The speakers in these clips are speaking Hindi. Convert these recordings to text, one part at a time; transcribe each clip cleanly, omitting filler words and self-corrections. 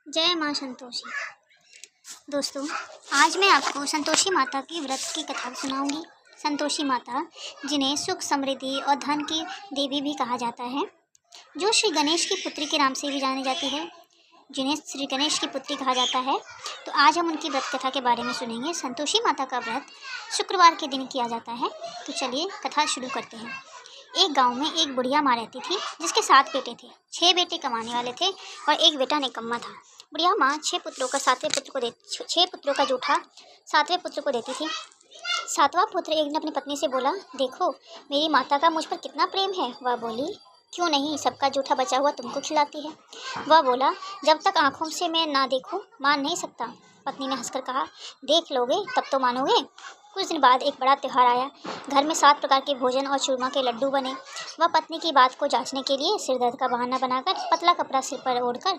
जय माँ संतोषी। दोस्तों, आज मैं आपको संतोषी माता की व्रत की कथा सुनाऊंगी। संतोषी माता, जिन्हें सुख, समृद्धि और धन की देवी भी कहा जाता है, जो श्री गणेश की पुत्री के नाम से भी जानी जाती है, जिन्हें श्री गणेश की पुत्री कहा जाता है। तो आज हम उनकी व्रत कथा के बारे में सुनेंगे। संतोषी माता का व्रत शुक्रवार के दिन किया जाता है। तो चलिए कथा शुरू करते हैं। एक गांव में एक बुढ़िया माँ रहती थी, जिसके 7 बेटे थे। 6 बेटे कमाने वाले थे और एक बेटा निकम्मा था। बुढ़िया माँ 6 पुत्रों का जूठा 7वें पुत्र को देती थी। 7वां पुत्र एक दिन अपनी पत्नी से बोला, देखो मेरी माता का मुझ पर कितना प्रेम है। वह बोली, क्यों नहीं, सबका जूठा बचा हुआ तुमको खिलाती है। वह बोला, जब तक आंखों से मैं ना देखूं मान नहीं सकता। पत्नी ने हंसकर कहा, देख लोगे तब तो मानोगे। कुछ दिन बाद एक बड़ा त्यौहार आया। घर में 7 प्रकार के भोजन और चूरमा के लड्डू बने। वह पत्नी की बात को जांचने के लिए सिर दर्द का बहाना बनाकर पतला कपड़ा सिर पर ओढ़कर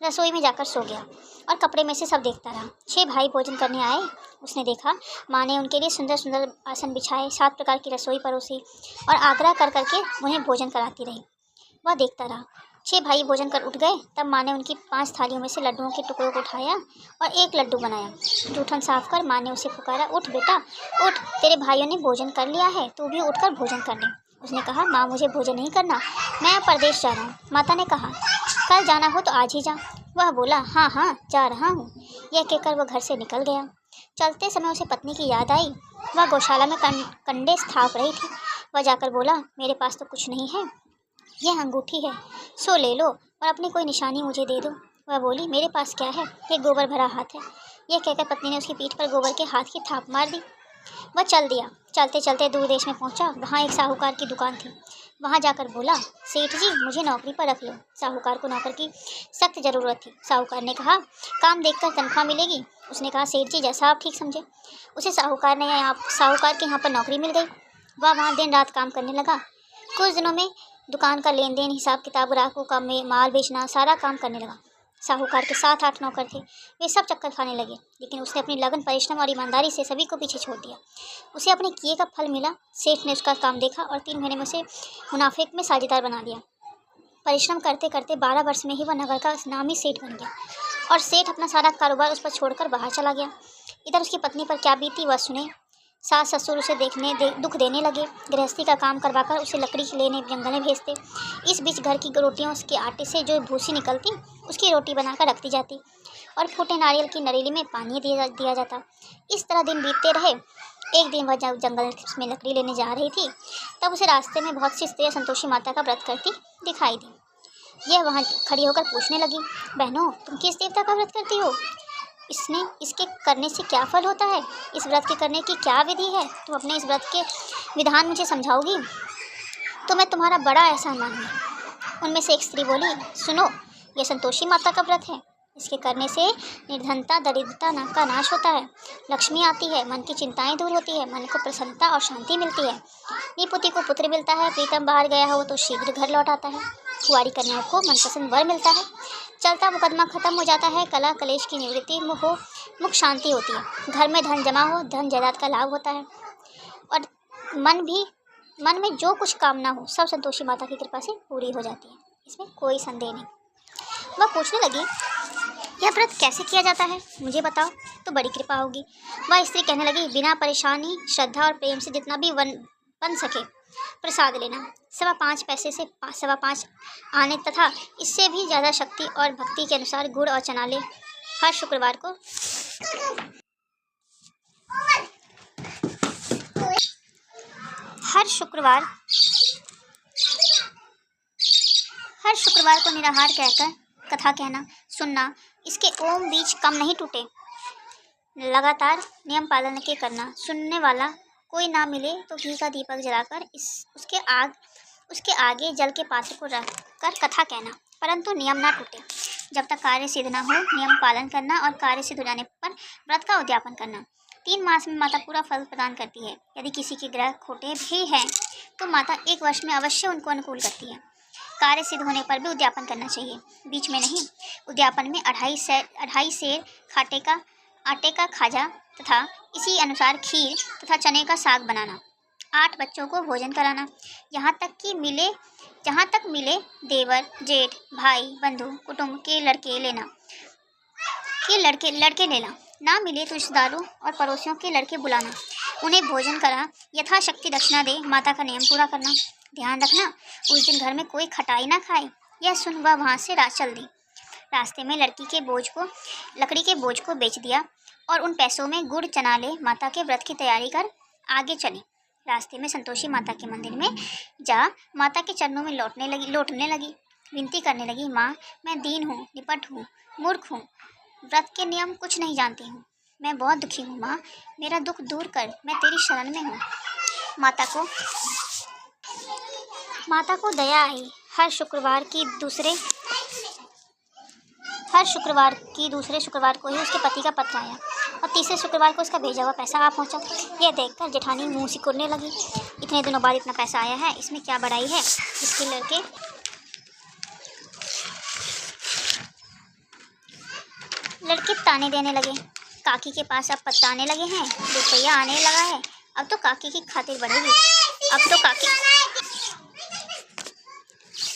रसोई में जाकर सो गया और कपड़े में से सब देखता रहा। 6 भाई भोजन करने आए। उसने देखा माँ ने उनके लिए सुंदर सुंदर आसन बिछाए, 7 प्रकार की रसोई परोसी और आग्रह कर करके उन्हें भोजन कराती रही। वह देखता रहा। 6 भाई भोजन कर उठ गए। तब माँ ने उनकी 5 थालियों में से लड्डुओं के टुकड़ों को उठाया और एक लड्डू बनाया। जूठन साफ कर माँ ने उसे पुकारा, उठ बेटा उठ, तेरे भाइयों ने भोजन कर लिया है, तू भी उठकर भोजन कर ले। उसने कहा, माँ मुझे भोजन नहीं करना, मैं परदेश जा रहा हूँ। माता ने कहा, कल जाना हो तो आज ही जा। वह बोला, हाँ हाँ जा रहा हूँ। यह कहकर वह घर से निकल गया। चलते समय उसे पत्नी की याद आई। वह गौशाला में कंडे स्थाप रही थी। वह जाकर बोला, मेरे पास तो कुछ नहीं है, यह अंगूठी है, सो ले लो और अपनी कोई निशानी मुझे दे दो। वह बोली, मेरे पास क्या है, ये गोबर भरा हाथ है। यह कहकर पत्नी ने उसकी पीठ पर गोबर के हाथ की थाप मार दी। वह चल दिया। चलते चलते दूर देश में पहुंचा। वहाँ एक साहूकार की दुकान थी। वहाँ जाकर बोला, सेठ जी मुझे नौकरी पर रख लो। साहूकार को नौकर की सख्त ज़रूरत थी। साहूकार ने कहा, काम देखकर तनख्वाह मिलेगी। उसने कहा, सेठ जी जैसा आप ठीक समझे। उसे साहूकार के यहाँ पर नौकरी मिल गई। वह वहाँ दिन रात काम करने लगा। कुछ दिनों में दुकान का लेन देन, हिसाब किताब, ग्राहकों का माल बेचना, सारा काम करने लगा। साहूकार के 7-8 नौकर थे। वे सब चक्कर खाने लगे, लेकिन उसने अपनी लगन, परिश्रम और ईमानदारी से सभी को पीछे छोड़ दिया। उसे अपने किए का फल मिला। सेठ ने उसका काम देखा और 3 महीने में उसे मुनाफे में साझेदार बना दिया। परिश्रम करते करते 12 वर्ष में ही वह नगर का नामी सेठ बन गया और सेठ अपना सारा कारोबार उस पर छोड़कर बाहर चला गया। इधर उसकी पत्नी पर क्या बीती वह सुने। सास ससुर उसे दुख देने लगे। गृहस्थी का काम करवाकर उसे लकड़ी लेने जंगल में भेजते। इस बीच घर की रोटियों के आटे से जो भूसी निकलती, उसकी रोटी बनाकर रख दी जाती और फूटे नारियल की नरेली में पानी दिया जाता। इस तरह दिन बीतते रहे। एक दिन वह जब जंगल में लकड़ी लेने जा रही थी, तब उसे रास्ते में बहुत सी स्त्रियाँ संतोषी माता का व्रत करती दिखाई दी। यह वहाँ खड़ी होकर पूछने लगी, बहनों तुम किस देवता का व्रत करती हो? इसके करने से क्या फल होता है? इस व्रत के करने की क्या विधि है? तुम अपने इस व्रत के विधान मुझे समझाओगी तो मैं तुम्हारा बड़ा एहसान मानूंगी। उनमें से एक स्त्री बोली, सुनो, यह संतोषी माता का व्रत है। इसके करने से निर्धनता, दरिद्रता का नाश होता है, लक्ष्मी आती है, मन की चिंताएं दूर होती है, मन को प्रसन्नता और शांति मिलती है, निपुति को पुत्र मिलता है, प्रीतम बाहर गया हो तो शीघ्र घर लौट आता है, कुंवारी कन्याओं को मनपसंद वर मिलता है, चलता मुकदमा खत्म हो जाता है, कला कलेश की निवृत्ति मुख शांति होती है, घर में धन जमा हो, धन जायदाद का लाभ होता है और मन में जो कुछ कामना हो सब संतोषी माता की कृपा से पूरी हो जाती है। इसमें कोई संदेह नहीं। वह पूछने लगी, यह व्रत कैसे किया जाता है, मुझे बताओ तो बड़ी कृपा होगी। वह स्त्री कहने लगी, बिना परेशानी, श्रद्धा और प्रेम से जितना भी बन सके प्रसाद लेना। 5.25 पैसे से 5.25 आने तथा इससे भी ज़्यादा शक्ति और भक्ति के अनुसार गुड़ और चना ले। हर शुक्रवार को निराहार कहकर कथा कहना, सुनना। इसके ओम बीज कम नहीं टूटे। लगातार नियम पालन के करना। सुनने वाला कोई ना मिले तो घी का दीपक जलाकर उसके आगे जल के पात्र को रखकर कथा कहना, परंतु नियम ना टूटे। जब तक कार्य सिद्ध ना हो नियम पालन करना और कार्य सिद्ध हो जाने पर व्रत का उद्यापन करना। 3 मास में माता पूरा फल प्रदान करती है। यदि किसी के ग्रह खोटे भी हैं तो माता 1 वर्ष में अवश्य उनको अनुकूल करती है। कार्य सिद्ध होने पर भी उद्यापन करना चाहिए, बीच में नहीं। उद्यापन में 2.5 सेर आटे का खाजा तथा इसी अनुसार खीर तथा चने का साग बनाना। 8 बच्चों को भोजन कराना, जहाँ तक मिले देवर, जेठ, भाई, बंधु, कुटुंब के लड़के लेना। ये लड़के लड़के लेना, ना मिले तो रिश्तेदारों और पड़ोसियों के लड़के बुलाना, उन्हें भोजन करा, यथाशक्ति दक्षिणा दे, माता का नियम पूरा करना। ध्यान रखना उस दिन घर में कोई खटाई ना खाए। यह सुन वह वहाँ से चल दी। रास्ते में लकड़ी के बोझ को बेच दिया और उन पैसों में गुड़ चना ले माता के व्रत की तैयारी कर आगे चली। रास्ते में संतोषी माता के मंदिर में जा माता के चरणों में लौटने लगी, विनती करने लगी, माँ मैं दीन हूँ, निपट हूँ, मूर्ख हूँ, व्रत के नियम कुछ नहीं जानती हूँ, मैं बहुत दुखी हूँ माँ, मेरा दुख दूर कर, मैं तेरी शरण में हूँ। माता को दया आई। हर शुक्रवार की दूसरे शुक्रवार को ही उसके पति का पत्र आया और तीसरे शुक्रवार को उसका भेजा हुआ पैसा आ पहुंचा। यह देखकर जेठानी मुंह सिकुड़ने लगी। इतने दिनों बाद इतना पैसा आया है, इसमें क्या बड़ाई है। इसके लड़के ताने देने लगे। काकी के पास अब पत्ता आने लगे हैं, रुपया आने लगा है, अब तो काकी की खातिर बढ़ेगी।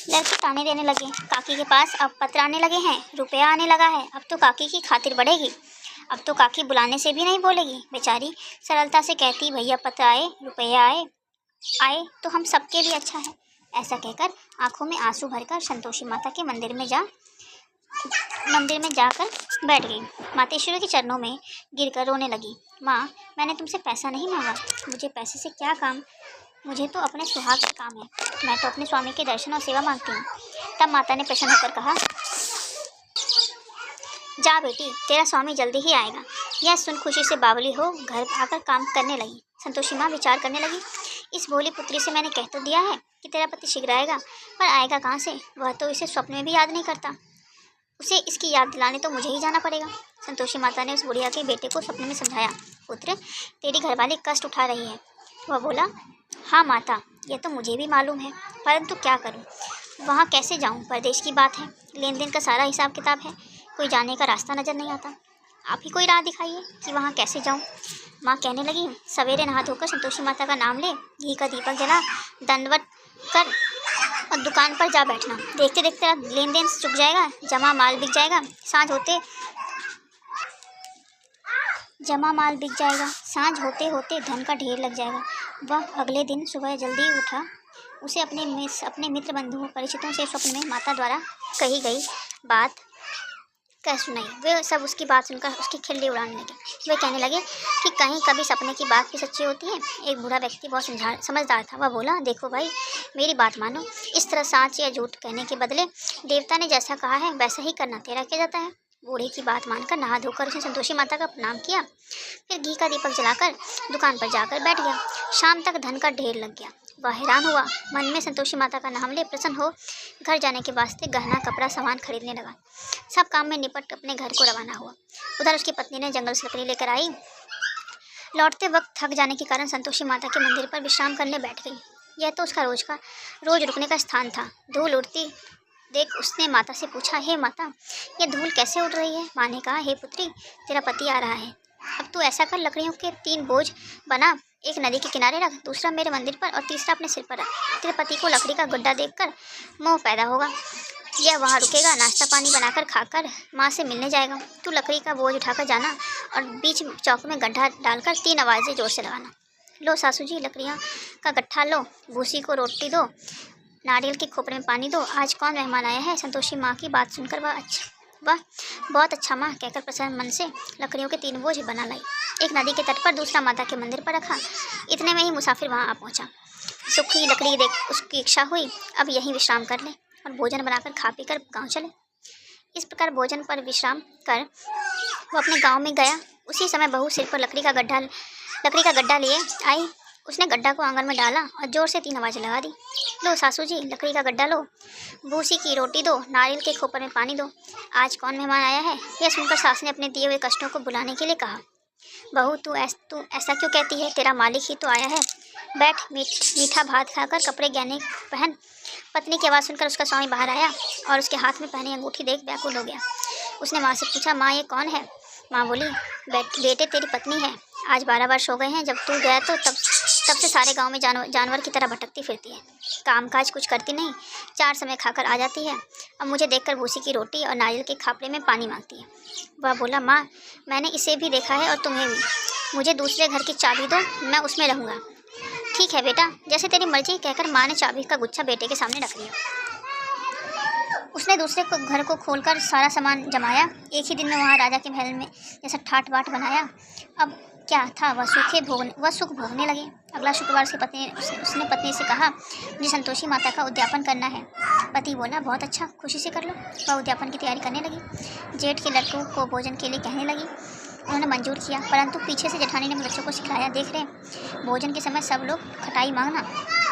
लड़के ताने देने लगे, काकी के पास अब पत्र आने लगे हैं, रुपया आने लगा है, अब तो काकी की खातिर बढ़ेगी। अब तो काकी बुलाने से भी नहीं बोलेगी। बेचारी सरलता से कहती, भैया पत्र आए, रुपया आए तो हम सबके लिए अच्छा है। ऐसा कहकर आंखों में आंसू भरकर संतोषी माता के मंदिर में जाकर बैठ गई। मातेश्वरी के चरणों में गिरकर रोने लगी। माँ मैंने तुमसे पैसा नहीं मांगा, मुझे पैसे से क्या काम, मुझे तो अपने सुहाग का काम है, मैं तो अपने स्वामी के दर्शन और सेवा मांगती हूँ। तब माता ने प्रसन्न होकर कहा, जा बेटी तेरा स्वामी जल्दी ही आएगा। यह सुन खुशी से बावली हो घर आकर काम करने लगी। संतोषी माँ विचार करने लगी, इस भोली पुत्री से मैंने कह तो दिया है कि तेरा पति शीघ्र आएगा, पर आएगा कहाँ से, वह तो इसे स्वप्न में भी याद नहीं करता, उसे इसकी याद दिलाने तो मुझे ही जाना पड़ेगा। संतोषी माता ने उस बुढ़िया के बेटे को सपने में समझाया, पुत्र तेरी घरवाली कष्ट उठा रही है। वह बोला, हाँ माता यह तो मुझे भी मालूम है, परंतु क्या करूं, वहाँ कैसे जाऊं, परदेश की बात है, लेन देन का सारा हिसाब किताब है, कोई जाने का रास्ता नज़र नहीं आता, आप ही कोई राह दिखाइए कि वहाँ कैसे जाऊं। माँ कहने लगी, सवेरे नहा धोकर संतोषी माता का नाम ले, घी का दीपक जला, दंडवत कर और दुकान पर जा बैठना। देखते देखते लेन देन चुक जाएगा, जमा माल बिक जाएगा, सांझ होते होते धन का ढेर लग जाएगा। वह अगले दिन सुबह जल्दी उठा, उसे अपने मित्र बंधुओं परिचितों से स्वप्न में माता द्वारा कही गई बात कह सुनाई। वे सब उसकी बात सुनकर उसकी खिल्ली उड़ाने लगे। वे कहने लगे कि कहीं कभी सपने की बात भी सच्ची होती है। एक बूढ़ा व्यक्ति बहुत समझदार था। वह बोला, देखो भाई मेरी बात मानो, इस तरह सच या झूठ कहने के बदले देवता ने जैसा कहा है वैसा ही करना तेरा क्या जाता है। बूढ़े की बात मानकर नहा धोकर उसने संतोषी माता का प्रणाम किया, फिर घी का दीपक जलाकर दुकान पर जाकर बैठ गया। शाम तक धन का ढेर लग गया। वह हैरान हुआ, मन में संतोषी माता का नाम ले प्रसन्न हो घर जाने के वास्ते गहना कपड़ा सामान खरीदने लगा। सब काम में निपट अपने घर को रवाना हुआ। उधर उसकी पत्नी ने जंगल से लकड़ी लेकर आई। लौटते वक्त थक जाने के कारण संतोषी माता के मंदिर पर विश्राम करने बैठ गई। यह तो उसका रोज रुकने का स्थान था। धूल उड़ती देख उसने माता से पूछा, हे माता यह धूल कैसे उड़ रही है। माँ ने कहा, हे पुत्री तेरा पति आ रहा है, अब तू ऐसा कर, लकड़ियों के 3 बोझ बना, एक नदी के किनारे रख, दूसरा मेरे मंदिर पर और तीसरा अपने सिर पर रख। तेरे पति को लकड़ी का गड्ढा देखकर मोह पैदा होगा, यह वहाँ रुकेगा, नाश्ता पानी बनाकर खाकर माँ से मिलने जाएगा। तू लकड़ी का बोझ उठाकर जाना और बीच चौक में गड्ढा डालकर 3 आवाज़ें जोर से लगाना। लो सासू जी लकड़ियाँ का गट्ठा लो, भूसी को रोटी दो, नारियल के खोपड़े में पानी दो, आज कौन मेहमान आया है। संतोषी माँ की बात सुनकर वाह बहुत अच्छा माँ कहकर प्रसन्न मन से लकड़ियों के 3 बोझ बना लाई। एक नदी के तट पर, दूसरा माता के मंदिर पर रखा। इतने में ही मुसाफिर वहाँ आ पहुँचा। सूखी लकड़ी देख उसकी इच्छा हुई अब यहीं विश्राम कर ले और भोजन बनाकर खा पी कर गाँव चले। इस प्रकार भोजन पर विश्राम कर वो अपने गाँव में गया। उसी समय बहू सिर पर लकड़ी का गड्ढा लिए आई। उसने गड्ढा को आंगन में डाला और जोर से 3 आवाज़ें लगा दी। लो सासू जी लकड़ी का गड्ढा लो, भूसी की रोटी दो, नारियल के खोपर में पानी दो, आज कौन मेहमान आया है। यह सुनकर सास ने अपने दिए हुए कष्टों को बुलाने के लिए कहा, बहू तू ऐसा क्यों कहती है, तेरा मालिक ही तो आया है, बैठ मीठा भात खाकर कपड़े गहने पहन। पत्नी की आवाज़ सुनकर उसका स्वामी बाहर आया और उसके हाथ में पहनी अंगूठी देख व्याकुल हो गया। उसने माँ से पूछा, माँ ये कौन है। माँ बोली, बेटे तेरी पत्नी है, आज 12 वर्ष हो गए हैं, जब तू गया तो तब तब से सारे गांव में जानवर की तरह भटकती फिरती है, कामकाज कुछ करती नहीं, 4 समय खाकर आ जाती है। अब मुझे देखकर भूसी की रोटी और नारियल के खापड़े में पानी मांगती है। वह बोला, माँ मैंने इसे भी देखा है और तुम्हें भी, मुझे दूसरे घर की चाबी दो, मैं उसमें रहूँगा। ठीक है बेटा, जैसे तेरी मर्जी, कहकर माँ ने चाबी का गुच्छा बेटे के सामने रख दिया। उसने दूसरे घर को खोलकर सारा सामान जमाया। एक ही दिन में वहाँ राजा के महल में जैसा ठाट बाट बनाया। अब क्या था, वह सुख भोगने लगे। अगला शुक्रवार उसने पत्नी से कहा, मुझे संतोषी माता का उद्यापन करना है। पति बोला, बहुत अच्छा, खुशी से कर लो। वह उद्यापन की तैयारी करने लगी। जेठ के लड़कों को भोजन के लिए कहने लगी। उन्होंने मंजूर किया, परंतु पीछे से जेठानी ने बच्चों को सिखाया, देख रहे भोजन के समय सब लोग खटाई मांगना,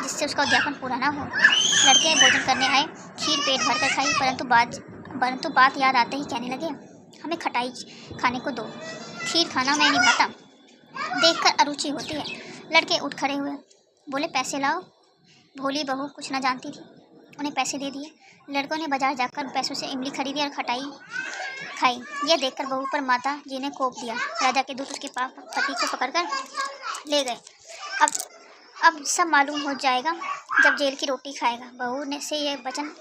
जिससे उसका उद्यापन पूरा ना हो। लड़के भोजन करने आए, खीर पेट भर कर खाई, परंतु बात याद आते ही कहने लगे, हमें खटाई खाने को दो, खीर खाना मैं नहीं खाता, देखकर अरुचि होती है। लड़के उठ खड़े हुए, बोले, पैसे लाओ। भोली बहू कुछ न जानती थी, उन्हें पैसे दे दिए। लड़कों ने बाजार जाकर पैसों से इमली खरीदी और खटाई खाई। यह देखकर बहू पर माता जी ने कोप दिया। राजा के दूत उसके पति को पकड़कर ले गए। अब सब मालूम हो जाएगा जब जेल की रोटी खाएगा। बहू ने से यह वचन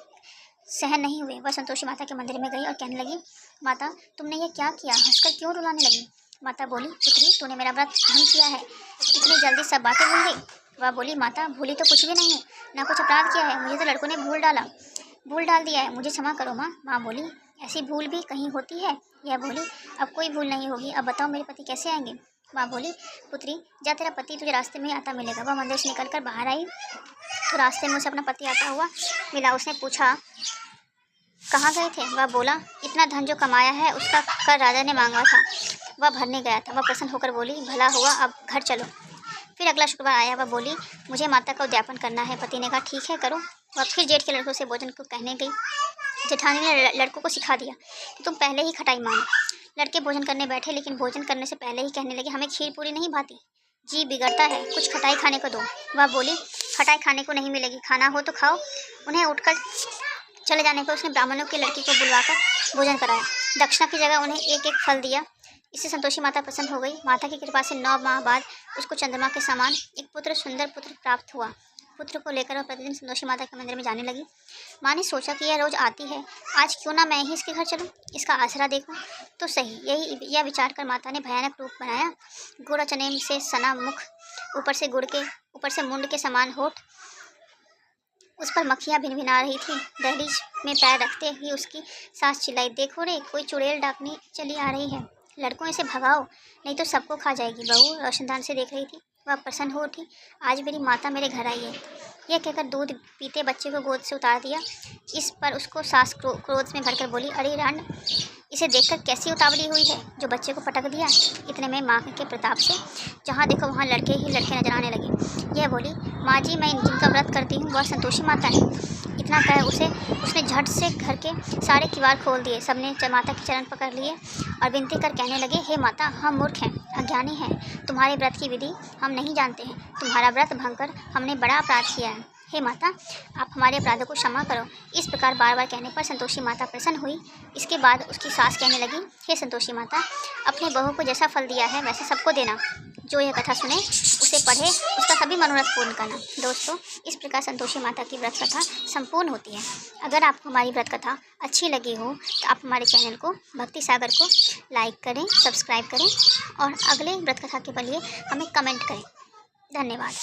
सहन नहीं हुए। वह संतोषी माता के मंदिर में गई और कहने लगी, माता तुमने ये क्या किया, हंसकर क्यों रुलाने लगी। माता बोली, पुत्री तूने मेरा व्रत भंग किया है, इतनी जल्दी सब बातें भूल गई। वह बोली, माता भूली तो कुछ भी नहीं हूँ, ना कुछ अपराध किया है, मुझे तो लड़कों ने भूल डाल दिया है, मुझे क्षमा करो माँ। माँ बोली, ऐसी भूल भी कहीं होती है। यह बोली, अब कोई भूल नहीं होगी, अब बताओ मेरे पति कैसे आएंगे। माँ बोली, पुत्री जा, तेरा पति तुझे रास्ते में आता मिलेगा। वह मंदिर से निकलकर बाहर आई तो रास्ते में उसे अपना पति आता हुआ मिला। उसने पूछा, कहाँ गए थे। वह बोला, इतना धन जो कमाया है उसका कर राजा ने मांगा था, वह भरने गया था। वह प्रसन्न होकर बोली, भला हुआ, अब घर चलो। फिर अगला शुक्रवार आया। वह बोली, मुझे माता का उद्यापन करना है। पति ने कहा, ठीक है करो। वह फिर जेठ के लड़कों से भोजन को कहने गई। जेठानी ने लड़कों को सिखा दिया कि तुम पहले ही खटाई मांगो। लड़के भोजन करने बैठे, लेकिन भोजन करने से पहले ही कहने लगे, हमें खीर पूरी नहीं भाती, जी बिगड़ता है, कुछ खटाई खाने को दो। वह बोली, खटाई खाने को नहीं मिलेगी, खाना हो तो खाओ। उन्हें उठकर चले जाने पर उसने ब्राह्मणों की लड़की को बुलवाकर भोजन कराया। दक्षिणा की जगह उन्हें एक एक फल दिया। इससे संतोषी माता प्रसन्न हो गई। माता की कृपा से 9 माह बाद उसको चंद्रमा के समान एक सुंदर पुत्र प्राप्त हुआ। पुत्र को लेकर वह प्रतिदिन संतोषी माता के मंदिर में जाने लगी। माँ ने सोचा कि यह रोज आती है, आज क्यों ना मैं ही इसके घर चलूँ, इसका आसरा देखूँ तो सही। यह विचार कर माता ने भयानक रूप बनाया। गुड़ चने से सना मुख, ऊपर से मुंड के समान होठ, उस पर मक्खियाँ भिनभिना रही थी। दहलीज में पैर रखते ही उसकी सास चिल्लाई, देखो रे, कोई चुड़ैल डाकनी चली आ रही है, लड़कों इसे भगाओ नहीं तो सबको खा जाएगी। बहू रोशनदान से देख रही थी। वह प्रसन्न हो उठी, आज मेरी माता मेरे घर आई है। यह कहकर दूध पीते बच्चे को गोद से उतार दिया। इस पर उसको सास क्रोध में भरकर बोली, अरे रांड, इसे देखकर कैसी उतावली हुई है जो बच्चे को पटक दिया। इतने में माँ के प्रताप से जहाँ देखो वहाँ लड़के ही लड़के नजर आने लगे। यह बोली, माँ जी, मैं जिनका व्रत करती हूँ वह संतोषी माता है। इतना कह उसने झट से घर के सारे किवाड़ खोल दिए। सबने माता के चरण पकड़ लिए और विनती कर कहने लगे, हे माता, हम मूर्ख हैं, अज्ञानी हैं, तुम्हारे व्रत की विधि हम नहीं जानते हैं, तुम्हारा व्रत भंग कर हमने बड़ा अपराध किया है। हे माता, आप हमारे अपराधों को क्षमा करो। इस प्रकार बार बार कहने पर संतोषी माता प्रसन्न हुई। इसके बाद उसकी सास कहने लगी, हे संतोषी माता, अपने बहू को जैसा फल दिया है वैसे सबको देना। जो यह कथा सुने, उसे पढ़े, उसका सभी मनोरथ पूर्ण करना। दोस्तों, इस प्रकार संतोषी माता की व्रत कथा संपूर्ण होती है। अगर आपको हमारी व्रत कथा अच्छी लगी हो तो आप हमारे चैनल को भक्ति सागर को लाइक करें, सब्सक्राइब करें और अगले व्रत कथा के लिए हमें कमेंट करें। धन्यवाद।